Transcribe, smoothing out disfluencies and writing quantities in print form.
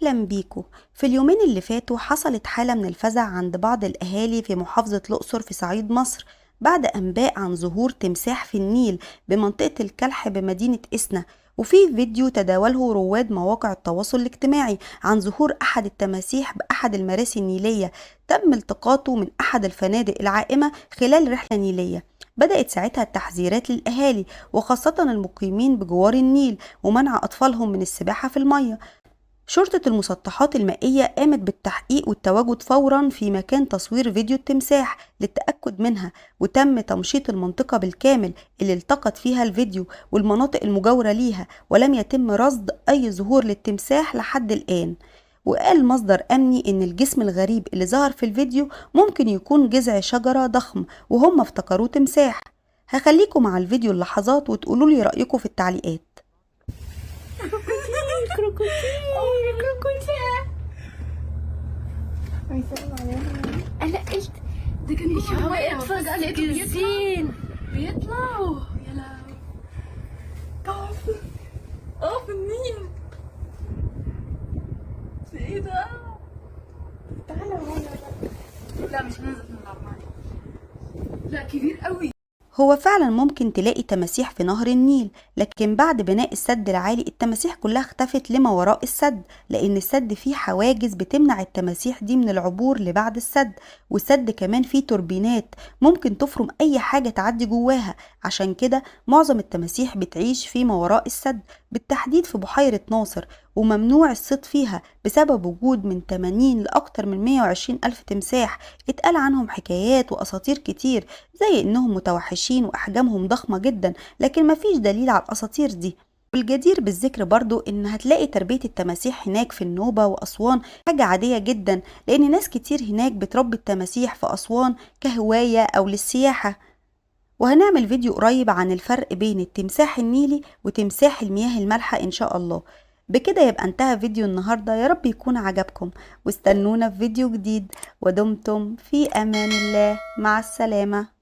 أهلا بيكو. في اليومين اللي فاتوا حصلت حالة من الفزع عند بعض الأهالي في محافظة الأقصر في صعيد مصر بعد أنباء عن ظهور تمساح في النيل بمنطقة الكلح بمدينة إسنا. وفي فيديو تداوله رواد مواقع التواصل الاجتماعي عن ظهور أحد التماسيح بأحد المراسي النيلية تم التقاطه من أحد الفنادق العائمة خلال رحلة نيلية. بدأت ساعتها التحذيرات للأهالي وخاصة المقيمين بجوار النيل ومنع أطفالهم من السباحة في المية. شرطة المسطحات المائية قامت بالتحقيق والتواجد فورا في مكان تصوير فيديو التمساح للتأكد منها، وتم تمشيط المنطقة بالكامل اللي التقط فيها الفيديو والمناطق المجاورة ليها، ولم يتم رصد أي ظهور للتمساح لحد الآن. وقال مصدر أمني إن الجسم الغريب اللي ظهر في الفيديو ممكن يكون جذع شجرة ضخم وهم افتكروه تمساح. هخليكم مع الفيديو اللحظات وتقولولي رأيكم في التعليقات. انا قلت ده كان يتفز جزين بيطلعوا يا لهوي. في النيل في ايه ده؟ تعالى لا مش هننزل نلعب معاك. لا كبير قوي. هو فعلا ممكن تلاقي تماسيح في نهر النيل، لكن بعد بناء السد العالي التماسيح كلها اختفت لما وراء السد، لأن السد فيه حواجز بتمنع التماسيح دي من العبور لبعد السد، والسد كمان فيه توربينات ممكن تفرم أي حاجة تعدي جواها. عشان كده معظم التماسيح بتعيش فيما وراء السد، بالتحديد في بحيرة ناصر، وممنوع الصيد فيها بسبب وجود من 80 لأكتر من 120 ألف تمساح. اتقال عنهم حكايات وأساطير كتير زي إنهم متوحشين وأحجامهم ضخمة جدا، لكن مفيش دليل على الأساطير دي. والجدير بالذكر برضو إن هتلاقي تربية التماسيح هناك في النوبة وأسوان حاجة عادية جدا، لأن ناس كتير هناك بتربي التماسيح في أسوان كهواية أو للسياحة. وهنعمل فيديو قريب عن الفرق بين التمساح النيلي وتمساح المياه المالحة إن شاء الله. بكده يبقى انتهى فيديو النهاردة، يا رب يكون عجبكم، واستنونا في فيديو جديد، ودمتم في أمان الله. مع السلامة.